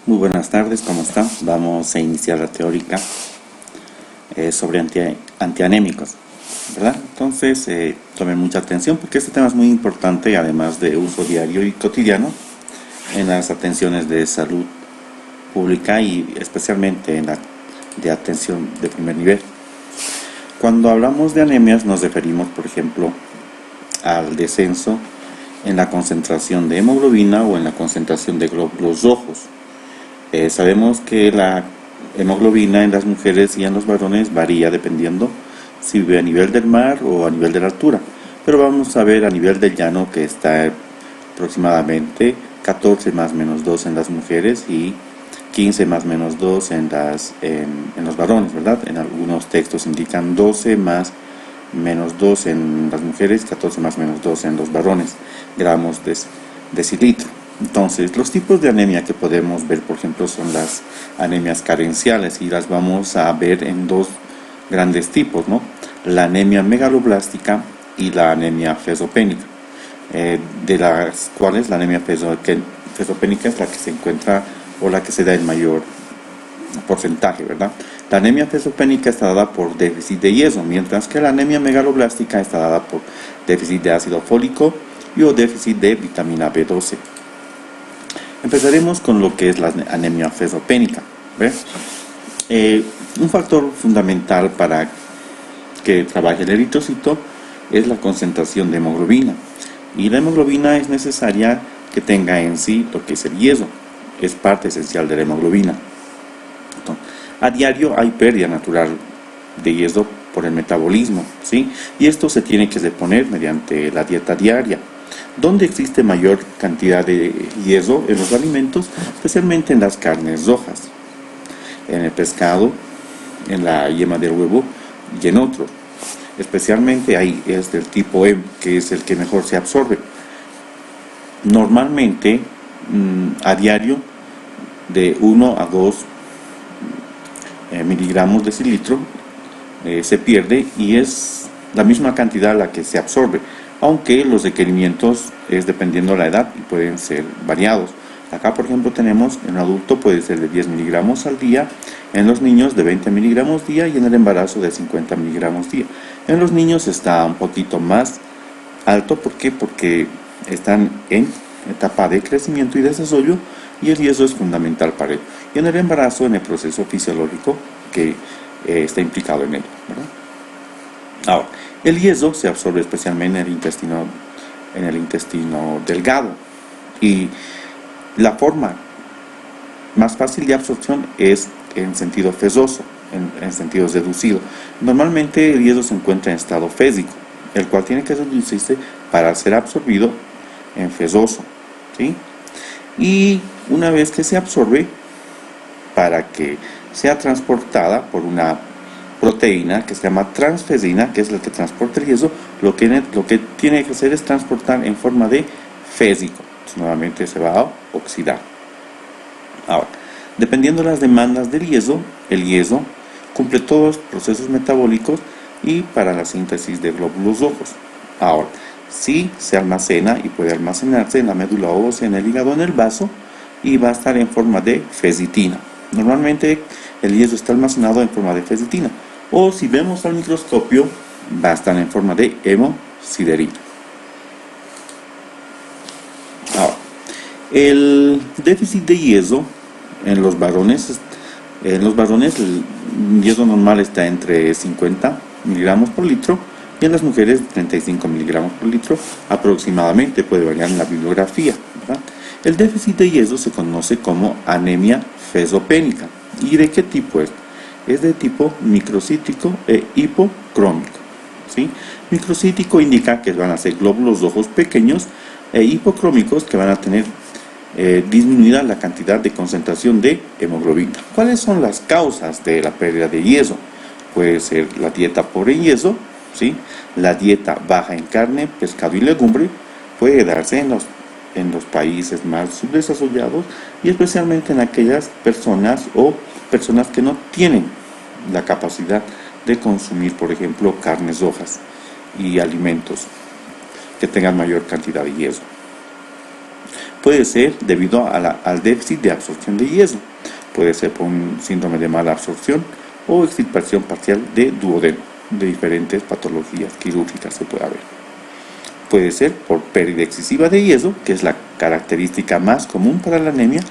Muy buenas tardes, ¿cómo está? Vamos a iniciar la teórica sobre antianémicos, ¿verdad? Entonces, tomen mucha atención porque este tema es muy importante, además de uso diario y cotidiano en las atenciones de salud pública y especialmente en la de atención de primer nivel. Cuando hablamos de anemias nos referimos, por ejemplo, al descenso en la concentración de hemoglobina o en la concentración de glóbulos rojos. Sabemos que la hemoglobina en las mujeres y en los varones varía dependiendo si vive a nivel del mar o a nivel de la altura, pero vamos a ver a nivel del llano que está aproximadamente 14 más menos 2 en las mujeres y 15 más menos 2 en los varones, ¿verdad? En algunos textos indican 12 más menos 2 en las mujeres, 14 más menos 2 en los varones, gramos de decilitro. Entonces, los tipos de anemia que podemos ver, por ejemplo, son las anemias carenciales y las vamos a ver en dos grandes tipos, ¿no? La anemia megaloblástica y la anemia fezopénica, de las cuales la anemia fezopénica es la que se encuentra o la que se da en mayor porcentaje, ¿verdad? La anemia fezopénica está dada por déficit de hierro, mientras que la anemia megaloblástica está dada por déficit de ácido fólico y o déficit de vitamina B12. Empezaremos con lo que es la anemia fezopénica. Un factor fundamental para que trabaje el eritrocito es la concentración de hemoglobina. Y la hemoglobina es necesaria que tenga en sí lo que es el hierro. Es parte esencial de la hemoglobina. Entonces, a diario hay pérdida natural de hierro por el metabolismo, ¿sí? Y esto se tiene que reponer mediante la dieta diaria, donde existe mayor cantidad de hierro en los alimentos, especialmente en las carnes rojas, en el pescado, en la yema del huevo y en otro. Especialmente ahí es del tipo E, que es el que mejor se absorbe. Normalmente, a diario, de 1 a 2 miligramos de cilitro se pierde y es la misma cantidad la que se absorbe, aunque los requerimientos es dependiendo de la edad y pueden ser variados. Acá, por ejemplo, tenemos en un adulto puede ser de 10 miligramos al día, en los niños de 20 miligramos día y en el embarazo de 50 miligramos día. En los niños está un poquito más alto, ¿por qué? Porque están en etapa de crecimiento y desarrollo y el hierro es fundamental para ello. Y en el embarazo, en el proceso fisiológico que está implicado en ello, ¿verdad? Ahora, el hierro se absorbe especialmente en el intestino delgado y la forma más fácil de absorción es en sentido fesoso, en sentido reducido. Normalmente el hierro se encuentra en estado fésico, el cual tiene que reducirse para ser absorbido en fesoso, ¿sí? Y una vez que se absorbe, para que sea transportada por una proteína que se llama transferrina, que es la que transporta el hierro, lo que tiene que hacer es transportar en forma de fésico. Entonces, nuevamente se va a oxidar. Ahora, dependiendo de las demandas del hierro, el hierro cumple todos los procesos metabólicos y para la síntesis de glóbulos rojos. Ahora, sí se almacena y puede almacenarse en la médula ósea, en el hígado, en el vaso y va a estar en forma de fecitina. Normalmente el hierro está almacenado en forma de fecitina o si vemos al microscopio va a estar en forma de hemosiderina. Ahora, el déficit de hierro en los varones el hierro normal está entre 50 miligramos por litro y en las mujeres 35 miligramos por litro aproximadamente, puede variar en la bibliografía, ¿verdad? El déficit de hierro se conoce como anemia fezopénica. ¿Y de qué tipo es? Es de tipo microcítico e hipocrómico, ¿sí? Microcítico indica que van a ser glóbulos rojos pequeños e hipocrómicos que van a tener disminuida la cantidad de concentración de hemoglobina. ¿Cuáles son las causas de la pérdida de hierro? Puede ser la dieta pobre en hierro, ¿sí? La dieta baja en carne, pescado y legumbre puede darse en los países más subdesarrollados y especialmente en aquellas personas que no tienen la capacidad de consumir, por ejemplo, carnes rojas y alimentos que tengan mayor cantidad de hierro. Puede ser debido al déficit de absorción de hierro, puede ser por un síndrome de mala absorción o extirpación parcial de duodeno, de diferentes patologías quirúrgicas se puede haber. Puede ser por pérdida excesiva de hierro, que es la característica más común para la anemia.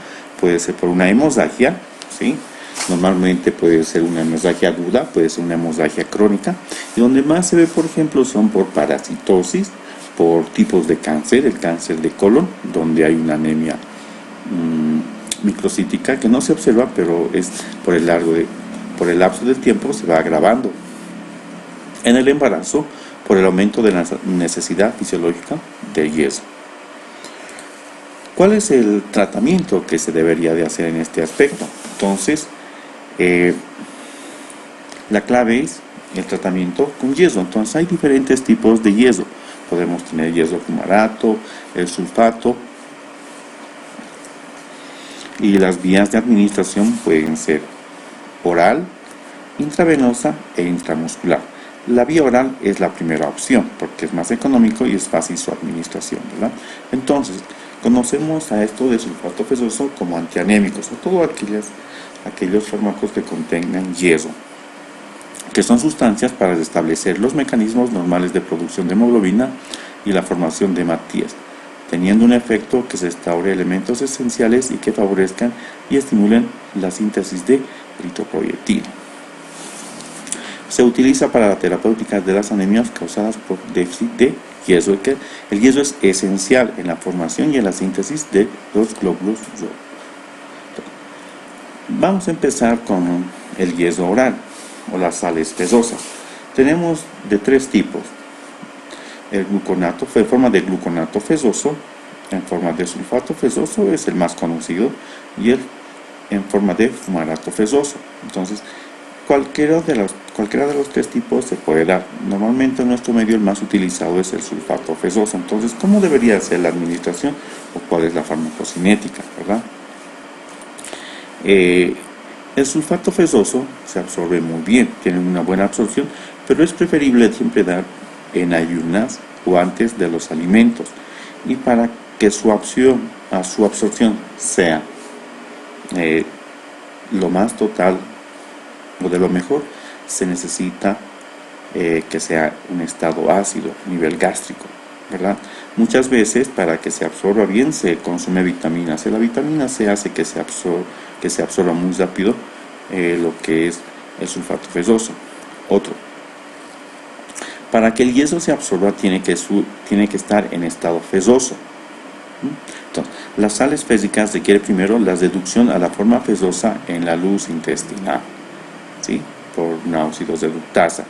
Puede ser por una hemorragia, ¿sí? Normalmente puede ser una hemorragia aguda, puede ser una hemorragia crónica. Y donde más se ve, por ejemplo, son por parasitosis, por tipos de cáncer, el cáncer de colon, donde hay una anemia microcítica que no se observa, pero es por el lapso del tiempo se va agravando. En el embarazo, por el aumento de la necesidad fisiológica de hierro. ¿Cuál es el tratamiento que se debería de hacer en este aspecto? Entonces, la clave es el tratamiento con hierro. Entonces, hay diferentes tipos de hierro. Podemos tener hierro fumarato, el sulfato, y las vías de administración pueden ser oral, intravenosa e intramuscular. La vía oral es la primera opción porque es más económico y es fácil su administración, ¿verdad? Entonces, conocemos a esto de sulfato fesoso como antianémicos, o todos aquellos fármacos que contengan hierro, que son sustancias para restablecer los mecanismos normales de producción de hemoglobina y la formación de hemátias, teniendo un efecto que restaure elementos esenciales y que favorezcan y estimulen la síntesis de eritropoyetina. Se utiliza para la terapéutica de las anemias causadas por déficit de hierro, que el hierro es esencial en la formación y en la síntesis de los glóbulos rojos. Vamos a empezar con el hierro oral o las sales fesosas. Tenemos de tres tipos: el gluconato, en forma de gluconato fesoso, en forma de sulfato fesoso es el más conocido, y en forma de fumarato fesoso. Entonces, cualquiera de los tres tipos se puede dar. Normalmente en nuestro medio el más utilizado es el sulfato fesoso. Entonces, ¿cómo debería ser la administración o cuál es la farmacocinética, verdad? El sulfato fesoso se absorbe muy bien, tiene una buena absorción, pero es preferible siempre dar en ayunas o antes de los alimentos, y para que su absorción sea lo más total o de lo mejor, se necesita que sea un estado ácido, nivel gástrico, ¿verdad? Muchas veces para que se absorba bien se consume vitamina C. La vitamina C hace que se absorba muy rápido lo que es el sulfato fesoso. Otro, para que el hierro se absorba tiene que estar en estado fesoso. Entonces, las sales fésicas requieren primero la reducción a la forma fesosa en la luz intestinal, ¿sí? Por una fesoreductasa,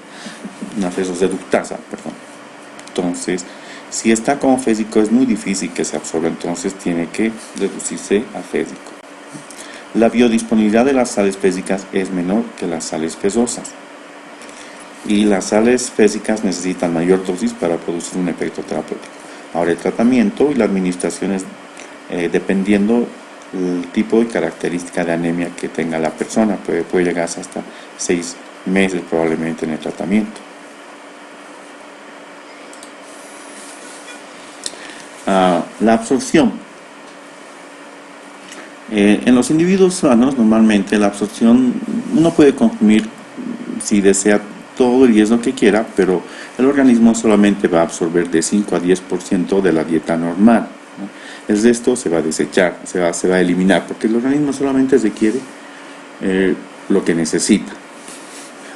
perdón. Entonces, si está como fésico es muy difícil que se absorba, entonces tiene que reducirse a fésico. La biodisponibilidad de las sales fésicas es menor que las sales fesosas, y las sales fésicas necesitan mayor dosis para producir un efecto terapéutico. Ahora, el tratamiento y la administración es dependiendo el tipo y característica de anemia que tenga la persona. Puede llegar hasta 6 meses probablemente en el tratamiento. La absorción. En los individuos sanos, normalmente la absorción, uno puede consumir, si desea, todo el hierro que quiera, pero el organismo solamente va a absorber de 5 a 10% de la dieta normal, ¿no? El resto se va a desechar, se va a eliminar, porque el organismo solamente requiere lo que necesita.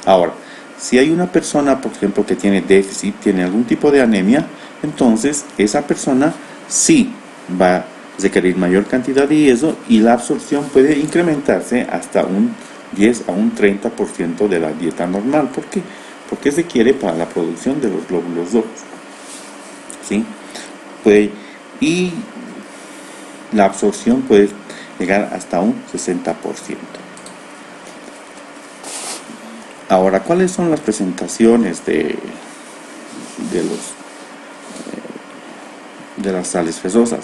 Ahora, si hay una persona, por ejemplo, que tiene déficit, tiene algún tipo de anemia, entonces esa persona sí va a requerir mayor cantidad de hierro, y la absorción puede incrementarse hasta un 10 a un 30% de la dieta normal. ¿Por qué? Porque se requiere para la producción de los glóbulos rojos, ¿sí? Y la absorción puede llegar hasta un 60%. Ahora, ¿cuáles son las presentaciones de las sales fesosas?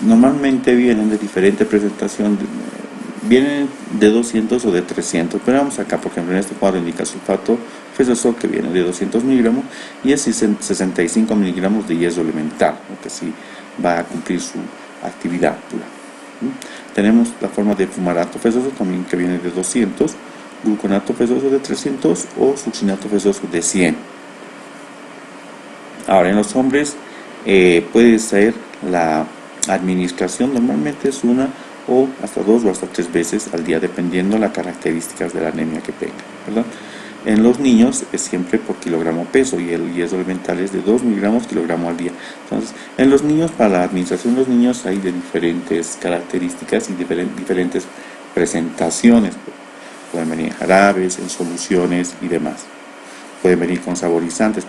Normalmente vienen de diferente presentación, vienen de 200 o de 300, pero vamos acá, por ejemplo, en este cuadro indica sulfato fesoso que viene de 200 miligramos y es 65 miligramos de hierro elemental, que sí va a cumplir actividad pura. Tenemos la forma de fumarato fesoso también, que viene de 200, gluconato fesoso de 300 o succinato fesoso de 100. Ahora, en los hombres puede ser la administración, normalmente es una o hasta 2 o hasta 3 veces al día, dependiendo las características de la anemia que tenga, ¿verdad? En los niños es siempre por kilogramo peso y el yeso elemental es de 2 miligramos kilogramo al día. Entonces, en los niños, para la administración de los niños hay de diferentes características y diferentes presentaciones. Pueden venir en jarabes, en soluciones y demás. Pueden venir con saborizantes,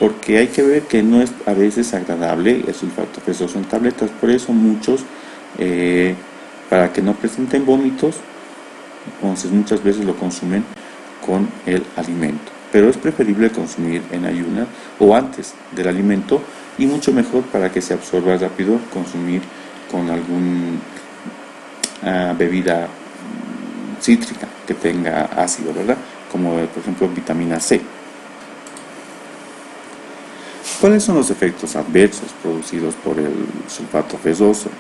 porque hay que ver que no es a veces agradable el sulfato fesoso en tabletas. Por eso muchos, para que no presenten vómitos, entonces muchas veces lo consumen con el alimento, pero es preferible consumir en ayunas o antes del alimento, y mucho mejor para que se absorba rápido consumir con alguna bebida cítrica que tenga ácido, ¿verdad? Como por ejemplo vitamina C. ¿Cuáles son los efectos adversos producidos por el sulfato fesoso?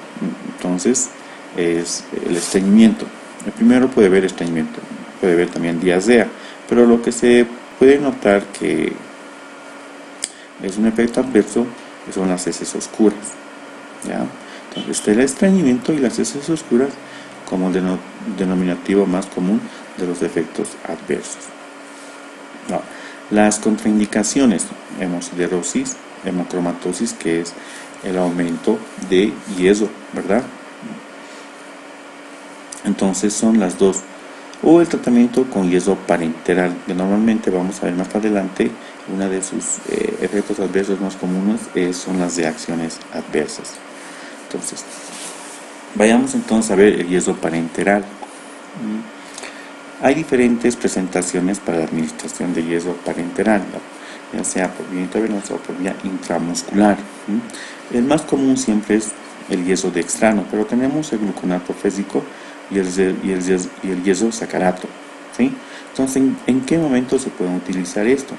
Entonces, es el estreñimiento. El primero puede haber estreñimiento, puede haber también diarrea, pero lo que se puede notar que es un efecto adverso son las heces oscuras, ¿ya? Entonces está el estreñimiento y las heces oscuras como el denominativo más común de los efectos adversos. No. Las contraindicaciones: hemosiderosis, hemocromatosis, que es el aumento de yeso, ¿verdad? Entonces son las dos. O el tratamiento con yeso parenteral, que normalmente vamos a ver más adelante. Una de sus efectos adversos más comunes son las reacciones adversas. Entonces, vayamos entonces a ver el yeso parenteral. Hay diferentes presentaciones para la administración de yeso parenteral, ya sea por vía intravenosa o por vía intramuscular. El más común siempre es el yeso dextrano, pero tenemos el gluconato fésico y el yeso sacarato, ¿sí? Entonces, ¿en qué momento se puede utilizar esto?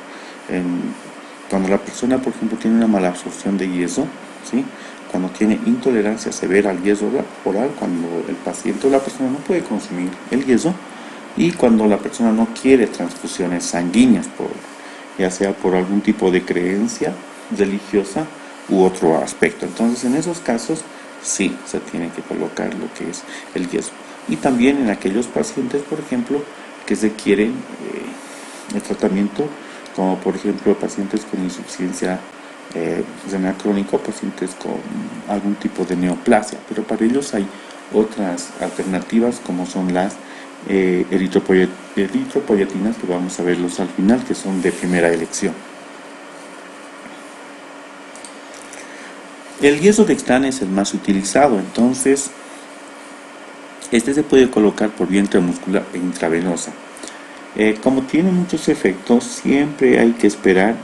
Cuando la persona, por ejemplo, tiene una mala absorción de yeso, ¿sí? Cuando tiene intolerancia severa al yeso oral, cuando el paciente o la persona no puede consumir el yeso, y cuando la persona no quiere transfusiones sanguíneas, ya sea por algún tipo de creencia religiosa u otro aspecto. Entonces, en esos casos sí se tiene que colocar lo que es el yeso. Y también en aquellos pacientes, por ejemplo, que se quieren el tratamiento, como por ejemplo pacientes con insuficiencia renal crónica o pacientes con algún tipo de neoplasia, pero para ellos hay otras alternativas, como son las eritropoyetinas, que vamos a verlos al final, que son de primera elección. El yeso dextrano es el más utilizado, entonces este se puede colocar por vía intramuscular e intravenosa. Como tiene muchos efectos, siempre hay que esperar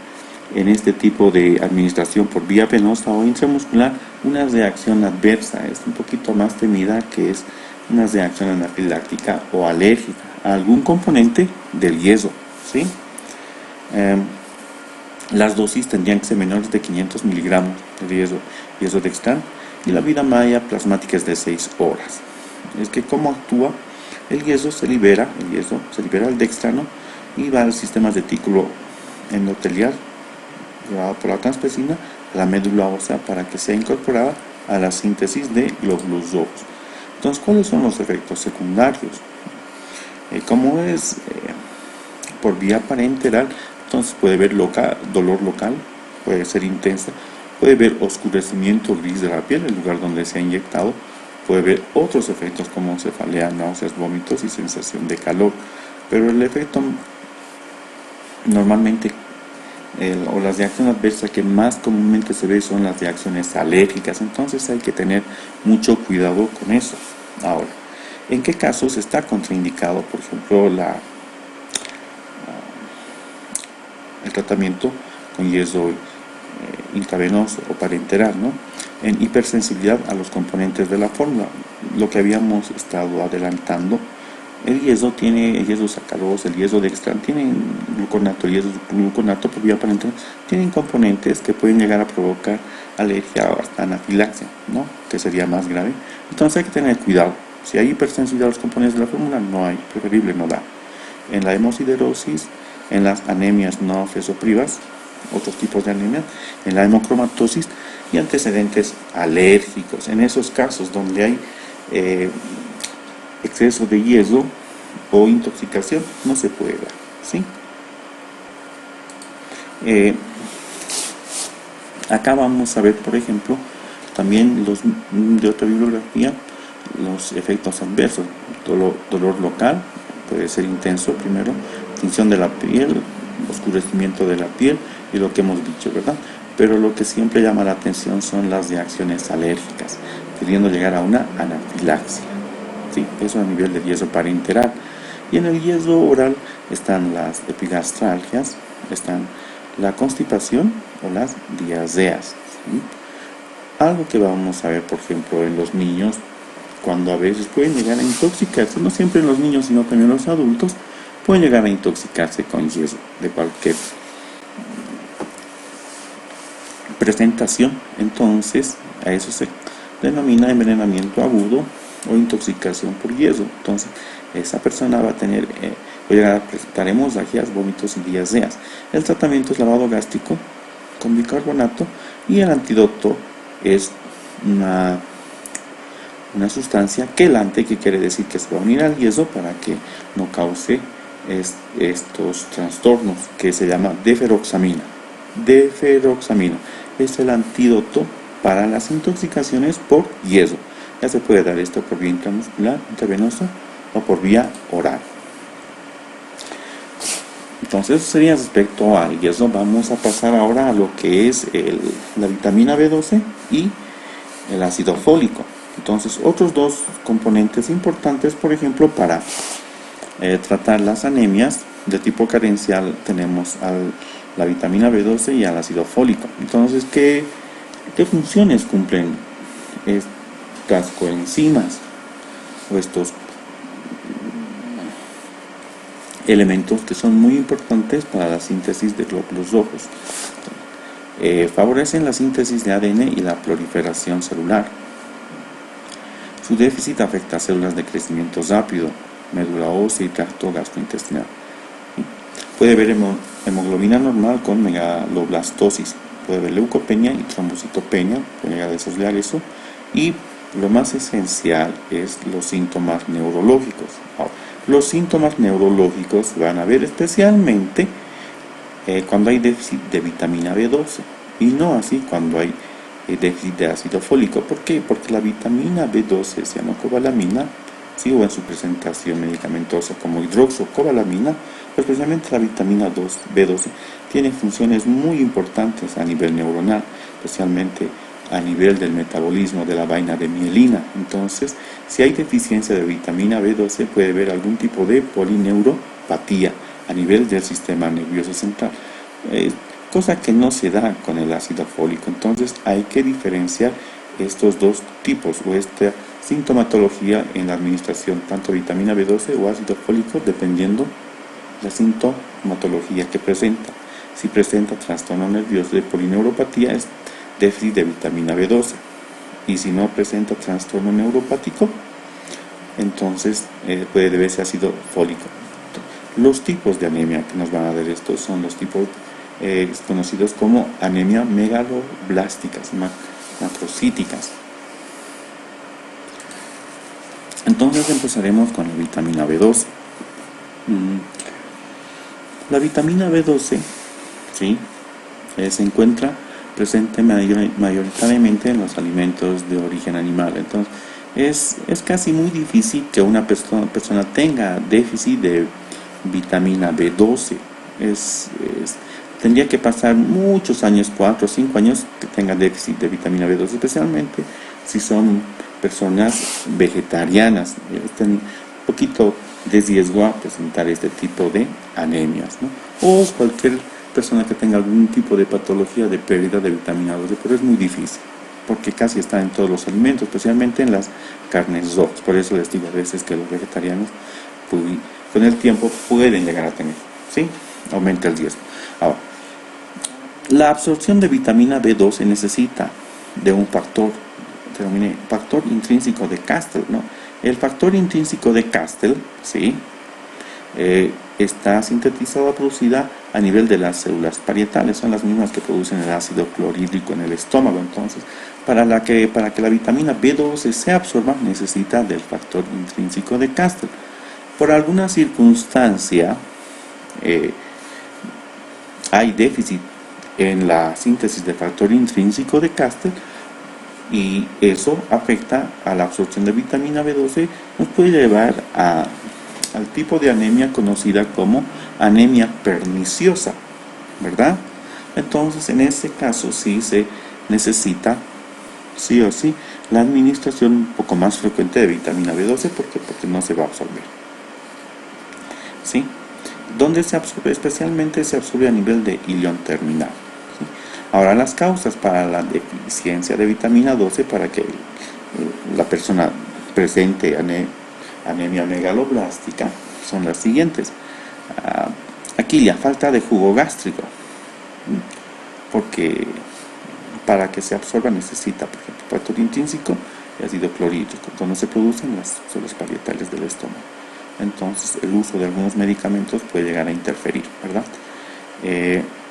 en este tipo de administración por vía venosa o intramuscular una reacción adversa. Es un poquito más temida, que es una reacción anafiláctica o alérgica a algún componente del yeso, ¿sí? Las dosis tendrían que ser menores de 500 miligramos de yeso dextrano, y la vida media plasmática es de 6 horas. Es que cómo actúa el yeso: se libera el dextrano y va al sistema retículo endotelial, llevado por la transplesina a la médula ósea para que sea incorporada a la síntesis de glóbulos rojos. Entonces, ¿cuáles son los efectos secundarios? Como es por vía parenteral, entonces puede haber dolor local, puede ser intensa, puede haber oscurecimiento gris de la piel, el lugar donde se ha inyectado, puede haber otros efectos como cefalea, náuseas, vómitos y sensación de calor, pero el efecto normalmente o las reacciones adversas que más comúnmente se ve son las reacciones alérgicas. Entonces hay que tener mucho cuidado con eso. Ahora, ¿en qué casos está contraindicado, por ejemplo, el tratamiento con yeso intravenoso o parenteral, ¿no? En hipersensibilidad a los componentes de la fórmula, lo que habíamos estado adelantando El yeso sacarosa, el yeso dextran, tienen gluconato, el yeso gluconato por vía parenteral, tienen componentes que pueden llegar a provocar alergia o hasta anafilaxia, ¿no? Que sería más grave. Entonces hay que tener cuidado. Si hay hipersensibilidad a los componentes de la fórmula, no hay, preferible no dar. En la hemosiderosis, en las anemias no fesoprivas, otros tipos de anemia, en la hemocromatosis y antecedentes alérgicos. En esos casos donde hay exceso de yeso o intoxicación, no se puede dar, ¿sí? Acá vamos a ver, por ejemplo, también de otra bibliografía, los efectos adversos. Dolor local, puede ser intenso primero, tinción de la piel, oscurecimiento de la piel y lo que hemos dicho, ¿verdad? Pero lo que siempre llama la atención son las reacciones alérgicas, pudiendo llegar a una anafilaxia. Sí, eso a nivel del yeso parenteral. Y en el yeso oral están las epigastralgias, están la constipación o las diarreas. ¿Sí? Algo que vamos a ver, por ejemplo, en los niños, cuando a veces pueden llegar a intoxicarse, no siempre en los niños, sino también en los adultos, pueden llegar a intoxicarse con yeso de cualquier presentación. Entonces, a eso se denomina envenenamiento agudo o intoxicación por yeso. Entonces, esa persona va a tener, puede llegar a presentar hemorragias, vómitos y diarreas. El tratamiento es lavado gástrico con bicarbonato y el antídoto es una sustancia quelante, que quiere decir que se va a unir al yeso para que no cause estos trastornos, que se llama deferoxamina. Deferoxamina es el antídoto para las intoxicaciones por yeso. Ya se puede dar esto por vía intramuscular, intravenosa o por vía oral. Entonces, eso sería respecto al yeso. Vamos a pasar ahora a lo que es la vitamina B12 y el ácido fólico. Entonces, otros dos componentes importantes, por ejemplo, para tratar las anemias de tipo carencial, tenemos la vitamina B12 y al ácido fólico. Entonces, ¿qué funciones cumplen estas coenzimas o estos elementos que son muy importantes para la síntesis de glóbulos rojos? Favorecen la síntesis de ADN y la proliferación celular. Su déficit afecta a células de crecimiento rápido, médula ósea y tracto gastrointestinal. Puede haber hemoglobina normal con megaloblastosis, puede haber leucopenia y trombocitopenia, puede llegar a desarrollar eso, y lo más esencial es los síntomas neurológicos. Ahora, los síntomas neurológicos van a ver especialmente cuando hay déficit de vitamina B12 y no así cuando hay déficit de ácido fólico. ¿Por qué? Porque la vitamina B12, cianocobalamina, ¿sí? O en su presentación medicamentosa como hidroxocobalamina, especialmente la vitamina B12, tiene funciones muy importantes a nivel neuronal, especialmente a nivel del metabolismo de la vaina de mielina. Entonces, si hay deficiencia de vitamina B12, puede haber algún tipo de polineuropatía a nivel del sistema nervioso central, cosa que no se da con el ácido fólico. Entonces, hay que diferenciar estos dos tipos o esta sintomatología en la administración, tanto vitamina B12 o ácido fólico, dependiendo la sintomatología que presenta. Si presenta trastorno nervioso de polineuropatía, es déficit de vitamina B12, y si no presenta trastorno neuropático, entonces puede deberse a ácido fólico. Los tipos de anemia que nos van a dar estos son los tipos conocidos como anemia megaloblásticas, macrocíticas. Entonces empezaremos con la vitamina B12. La vitamina B12, ¿sí? Se encuentra presente mayoritariamente en los alimentos de origen animal. Entonces, es casi muy difícil que una persona tenga déficit de vitamina B12. Tendría que pasar muchos años, 4 o 5 años, que tenga déficit de vitamina B12, especialmente si son personas vegetarianas. Están un poquito de riesgo a presentar este tipo de anemias, ¿no? O cualquier persona que tenga algún tipo de patología de pérdida de vitamina B12, pero es muy difícil, porque casi está en todos los alimentos, especialmente en las carnes rojas. Por eso les digo a veces que los vegetarianos con el tiempo pueden llegar a tener, ¿sí? Aumenta el riesgo. Ahora, la absorción de vitamina B12 necesita de un factor, denominé factor intrínseco de Castell, ¿no? El factor intrínseco de Castell, ¿sí? Está sintetizada, producida a nivel de las células parietales, son las mismas que producen el ácido clorhídrico en el estómago. Entonces, para que la vitamina B12 se absorba, necesita del factor intrínseco de Castell. Por alguna circunstancia, hay déficit en la síntesis del factor intrínseco de Castell, y eso afecta a la absorción de vitamina B12, nos puede llevar al tipo de anemia conocida como anemia perniciosa, ¿verdad? Entonces, en este caso sí se necesita, sí o sí, la administración un poco más frecuente de vitamina B12, porque no se va a absorber, ¿sí? ¿Dónde se absorbe? Especialmente se absorbe a nivel de ilion terminal. ¿Sí? Ahora, las causas para la deficiencia de vitamina 12, para que la persona presente anemia megaloblástica, son las siguientes. Aquí la falta de jugo gástrico, porque para que se absorba necesita, por ejemplo, factor intrínseco y ácido clorhídrico, donde se producen las células parietales del estómago. Entonces, el uso de algunos medicamentos puede llegar a interferir, ¿verdad?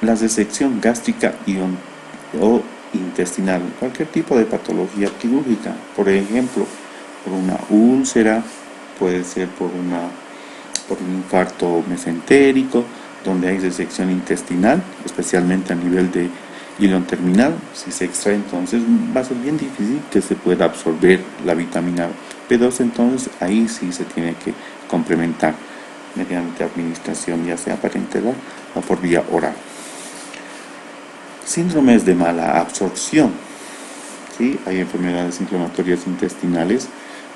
La resección gástrica o intestinal, cualquier tipo de patología quirúrgica, por ejemplo, por una úlcera, puede ser por un infarto mesentérico, donde hay resección intestinal, especialmente a nivel de ilion terminal. Si se extrae, entonces va a ser bien difícil que se pueda absorber la vitamina B12, entonces ahí sí se tiene que complementar mediante administración, ya sea parenteral o por vía oral. Síndromes de mala absorción, ¿sí? Hay enfermedades inflamatorias intestinales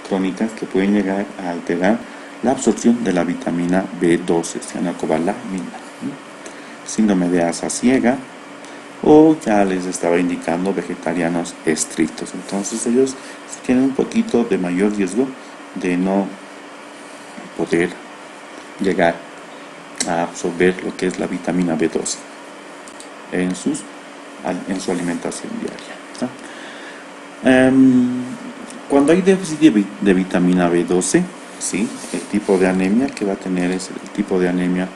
crónicas que pueden llegar a alterar la absorción de la vitamina B12, cianocobalamina. Síndrome de asa ciega, o ya les estaba indicando vegetarianos estrictos. Entonces ellos tienen un poquito de mayor riesgo de no poder llegar a absorber lo que es la vitamina B12 en su alimentación diaria, ¿no? Cuando hay déficit de vitamina B12, ¿sí? El tipo de anemia que va a tener es el tipo de anemia,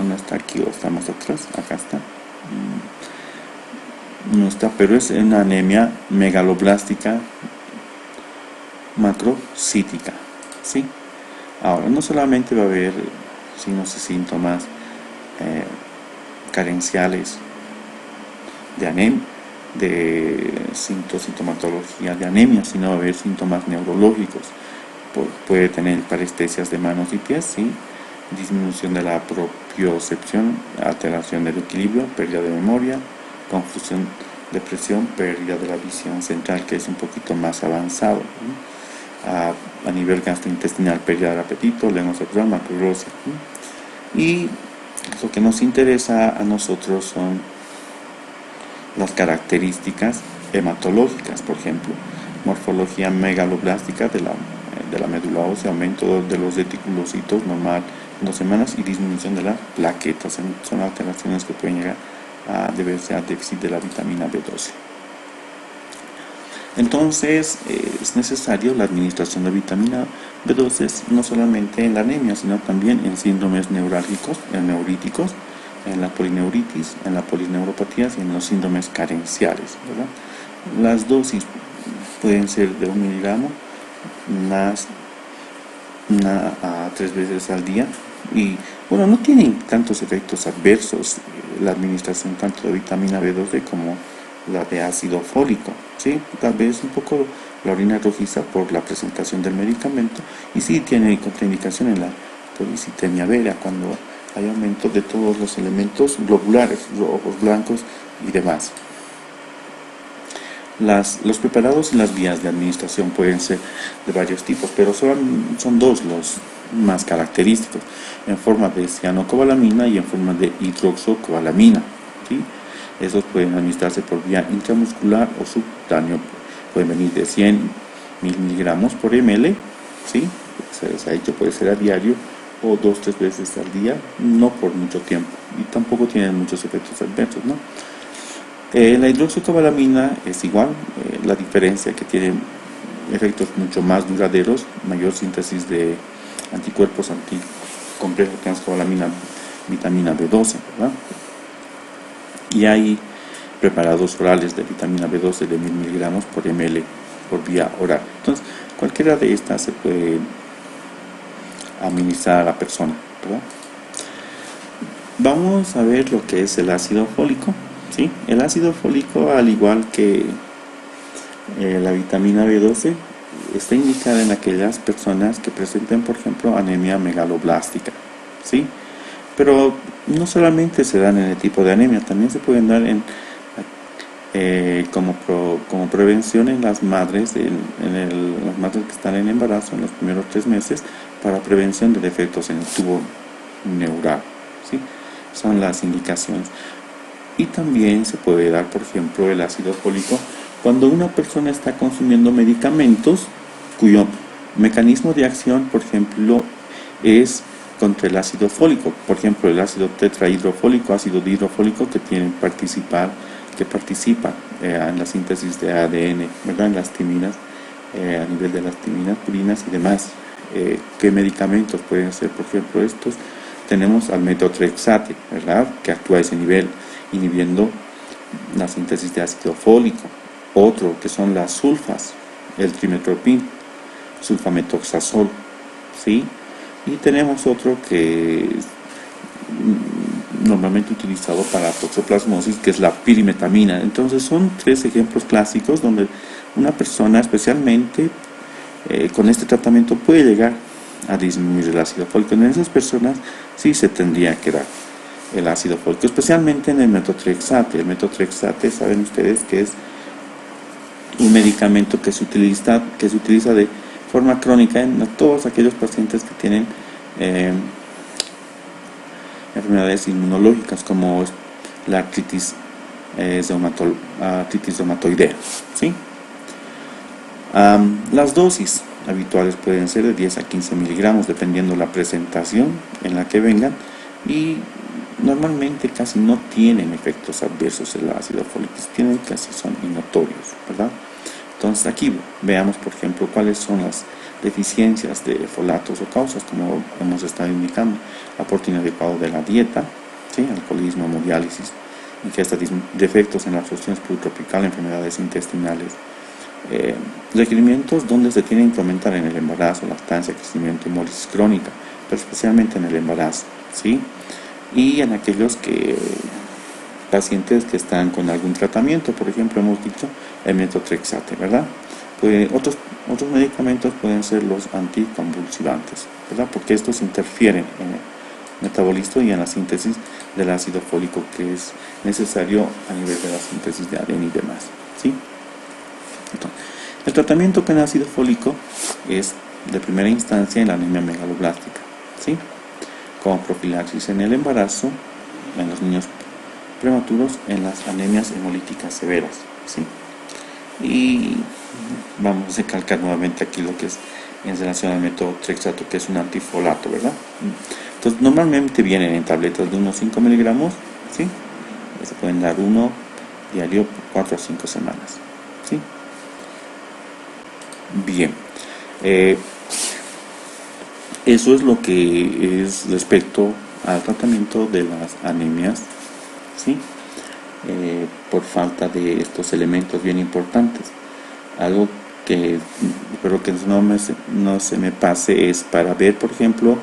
no está aquí o está más atrás, acá está, no está, pero es una anemia megaloblástica macrocítica, ¿sí? Ahora, no solamente va a haber signos y síntomas carenciales de anemia, de sintomatología de anemia, sino va a haber síntomas neurológicos. Puede tener parestesias de manos y pies, ¿sí? Disminución de la propiocepción, alteración del equilibrio, pérdida de memoria, confusión, depresión, pérdida de la visión central, que es un poquito más avanzado, ¿sí? A nivel gastrointestinal, pérdida del apetito, lengua sexual, macroglosia, ¿sí? Y lo que nos interesa a nosotros son las características hematológicas, por ejemplo, morfología megaloblástica de la médula ósea, aumento de los reticulocitos normal en 2 semanas y disminución de las plaquetas. Son alteraciones que pueden llegar a deberse a déficit de la vitamina B12. Entonces, es necesario la administración de vitamina B12 no solamente en la anemia, sino también en síndromes neurálgicos, en neuríticos, en la polineuritis, en la polineuropatías y en los síndromes carenciales, ¿verdad? Las dosis pueden ser de 1 miligramo más 3 veces al día, y bueno, no tienen tantos efectos adversos la administración tanto de vitamina B12 como la de ácido fólico, ¿sí? Tal vez un poco la orina rojiza por la presentación del medicamento, y sí tiene contraindicación en la policitemia vera cuando hay aumento de todos los elementos globulares, rojos, blancos y demás. Los preparados y las vías de administración pueden ser de varios tipos, pero son dos los más característicos, en forma de cianocobalamina y en forma de hidroxocobalamina, ¿sí? Esos pueden administrarse por vía intramuscular o subcutáneo, pueden venir de 100 miligramos por ml, ¿sí? se ha dicho puede ser a diario o 2-3 veces al día, no por mucho tiempo y tampoco tienen muchos efectos adversos, ¿no? La hidroxicobalamina es igual, la diferencia que tiene efectos mucho más duraderos, mayor síntesis de anticuerpos anticomplejo transcobalamina, vitamina B12, ¿verdad? Y hay preparados orales de vitamina B12 de 1000 miligramos por ml por vía oral. Entonces, cualquiera de estas se puede administrar a la persona, ¿verdad? Vamos a ver lo que es el ácido fólico, ¿sí? El ácido fólico, al igual que la vitamina B12, está indicada en aquellas personas que presenten, por ejemplo, anemia megaloblástica, ¿sí? Pero no solamente se dan en el tipo de anemia, también se pueden dar como prevención en las madres, las madres que están en embarazo en los primeros 3 meses, para prevención de defectos en el tubo neural, ¿sí? Son las indicaciones. Y también se puede dar, por ejemplo, el ácido fólico cuando una persona está consumiendo medicamentos cuyo mecanismo de acción, por ejemplo, es contra el ácido fólico. Por ejemplo, el ácido tetrahidrofólico, ácido dihidrofólico, que participa en la síntesis de ADN, ¿verdad? En las timinas, a nivel de las timinas, purinas y demás. ¿Qué medicamentos pueden ser? Por ejemplo, estos. Tenemos al metotrexate, ¿verdad? Que actúa a ese nivel, inhibiendo la síntesis de ácido fólico. Otro que son las sulfas, el trimetoprim, sulfametoxazol, ¿sí? Y tenemos otro que es normalmente utilizado para toxoplasmosis, que es la pirimetamina. Entonces son 3 ejemplos clásicos donde una persona, especialmente con este tratamiento, puede llegar a disminuir el ácido fólico. En esas personas sí se tendría que dar el ácido fólico, especialmente en el metotrexate. El metotrexate, saben ustedes que es un medicamento que se utiliza de forma crónica en todos aquellos pacientes que tienen enfermedades inmunológicas, como la artritis reumatoidea, ¿sí? Las dosis habituales pueden ser de 10 a 15 miligramos, dependiendo la presentación en la que vengan, y normalmente casi no tienen efectos adversos el ácido fólico, casi son innotorios, ¿verdad? Entonces aquí veamos, por ejemplo, cuáles son las deficiencias de folatos o causas, como hemos estado indicando: aporte inadecuado de la dieta, ¿sí? Alcoholismo, hemodiálisis, ingesta de defectos en la absorción subtropical, enfermedades intestinales, requerimientos donde se tiene que implementar en el embarazo, lactancia, crecimiento, hemólisis crónica, pero especialmente en el embarazo, ¿sí? Y en aquellos pacientes que están con algún tratamiento, por ejemplo, hemos dicho el metotrexate, ¿verdad? Pues otros medicamentos pueden ser los anticonvulsivantes, ¿verdad? Porque estos interfieren en el metabolismo y en la síntesis del ácido fólico, que es necesario a nivel de la síntesis de ADN y demás, ¿sí? Entonces, el tratamiento con ácido fólico es de primera instancia en la anemia megaloblástica, ¿sí? Como profilaxis en el embarazo, en los niños prematuros, en las anemias hemolíticas severas, ¿sí? Y vamos a recalcar nuevamente aquí lo que es en relación al metotrexato, que es un antifolato, ¿verdad? Entonces, normalmente vienen en tabletas de unos 5 miligramos, ¿sí? Se pueden dar uno diario por 4 a 5 semanas, ¿sí? Bien, eso es lo que es respecto al tratamiento de las anemias, ¿sí? Por falta de estos elementos bien importantes. Algo que espero que no se me pase es para ver, por ejemplo,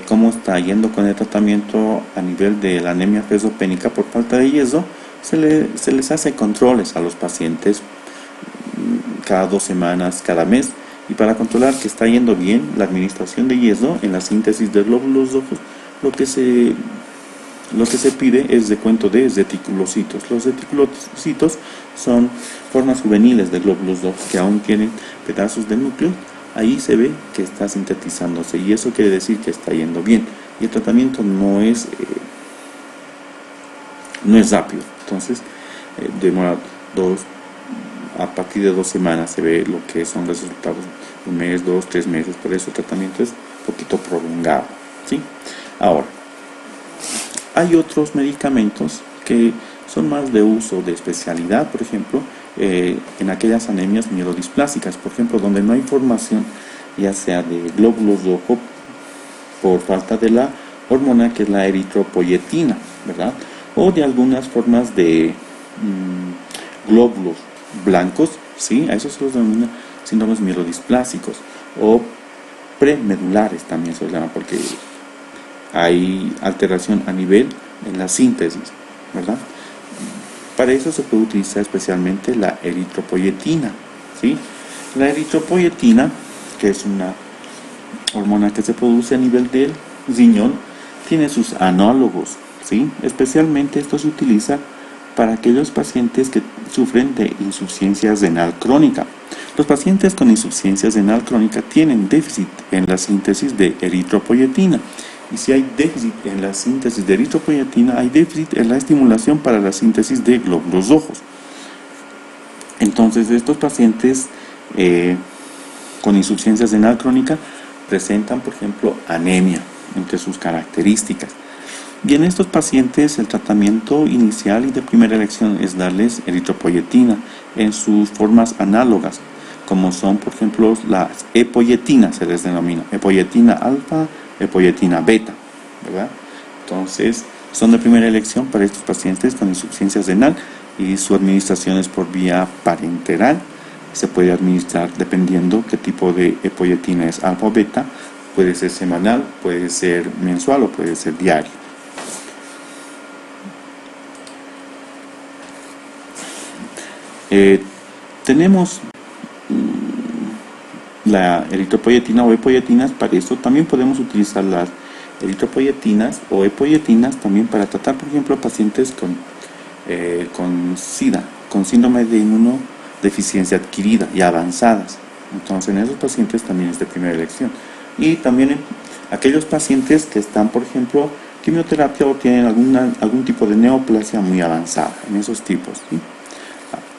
cómo está yendo con el tratamiento a nivel de la anemia fosfopénica por falta de yeso. Se les hace controles a los pacientes cada 2 semanas, cada mes, y para controlar que está yendo bien la administración de yeso en la síntesis de glóbulos rojos, lo que se pide es descuento de reticulocitos. Los reticulocitos son formas juveniles de glóbulos rojos que aún tienen pedazos de núcleo. Ahí se ve que está sintetizándose y eso quiere decir que está yendo bien. Y el tratamiento no es rápido. Entonces, demora a partir de 2 semanas se ve lo que son resultados, 1 mes, 2, 3 meses, por eso el tratamiento es un poquito prolongado, ¿sí? Ahora, hay otros medicamentos que son más de uso de especialidad, por ejemplo, en aquellas anemias mielodisplásicas, por ejemplo, donde no hay formación ya sea de glóbulos rojos por falta de la hormona que es la eritropoyetina, ¿verdad? O de algunas formas de glóbulos blancos, ¿sí? A eso se los denomina síndromes mielodisplásicos o premedulares también se llama porque hay alteración a nivel en la síntesis, ¿verdad? Para eso se puede utilizar especialmente la eritropoyetina, ¿sí? La eritropoyetina, que es una hormona que se produce a nivel del riñón, tiene sus análogos, ¿sí? Especialmente esto se utiliza para aquellos pacientes que sufren de insuficiencia renal crónica. Los pacientes con insuficiencia renal crónica tienen déficit en la síntesis de eritropoyetina. Y si hay déficit en la síntesis de eritropoyetina, hay déficit en la estimulación para la síntesis de glóbulos rojos. Entonces, estos pacientes con insuficiencia renal crónica presentan, por ejemplo, anemia entre sus características. Y en estos pacientes el tratamiento inicial y de primera elección es darles eritropoyetina en sus formas análogas, como son, por ejemplo, las epoyetinas, se les denomina epoyetina alfa, epoyetina beta, ¿verdad? Entonces, son de primera elección para estos pacientes con insuficiencia renal y su administración es por vía parenteral. Se puede administrar dependiendo qué tipo de epoyetina es alfa o beta, puede ser semanal, puede ser mensual o puede ser diario. Tenemos la eritropoyetina o epoyetinas, para eso también podemos utilizar las eritropoyetinas o epoyetinas también para tratar, por ejemplo, pacientes con SIDA, con síndrome de inmunodeficiencia adquirida y avanzadas. Entonces, en esos pacientes también es de primera elección. Y también en aquellos pacientes que están, por ejemplo, quimioterapia o tienen algún tipo de neoplasia muy avanzada, en esos tipos, ¿sí?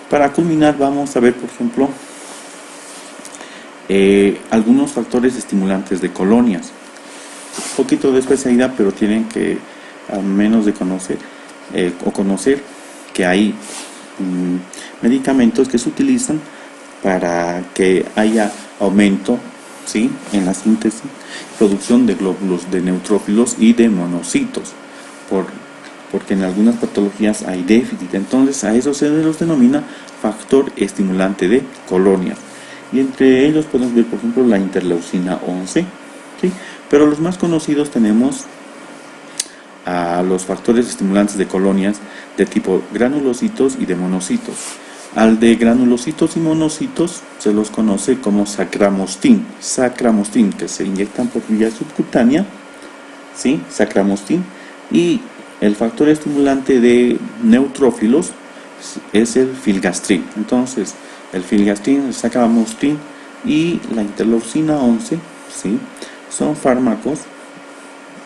Para culminar, vamos a ver, por ejemplo, algunos factores estimulantes de colonias. Un poquito de especialidad, pero tienen que al menos de conocer que hay medicamentos que se utilizan para que haya aumento, ¿sí?, en la síntesis, producción de glóbulos de neutrófilos y de monocitos, porque en algunas patologías hay déficit. Entonces a eso se los denomina factor estimulante de colonias. Y entre ellos podemos ver, por ejemplo, la interleucina 11, ¿sí? Pero los más conocidos tenemos a los factores estimulantes de colonias de tipo granulocitos y de monocitos. Al de granulocitos y monocitos se los conoce como sacramostin, que se inyectan por vía subcutánea, ¿sí? Sacramostin. Y el factor estimulante de neutrófilos es el filgastrin. Entonces, el filgastrin, el sacramostin y la interleucina 11, ¿sí?, son fármacos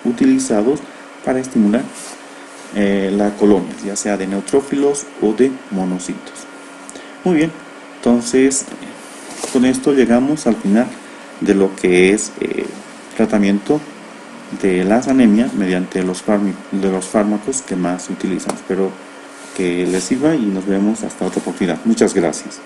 utilizados para estimular la colonia, ya sea de neutrófilos o de monocitos. Muy bien, entonces con esto llegamos al final de lo que es tratamiento de las anemias mediante los fármacos que más se utilizan. Espero que les sirva y nos vemos hasta otra oportunidad. Muchas gracias.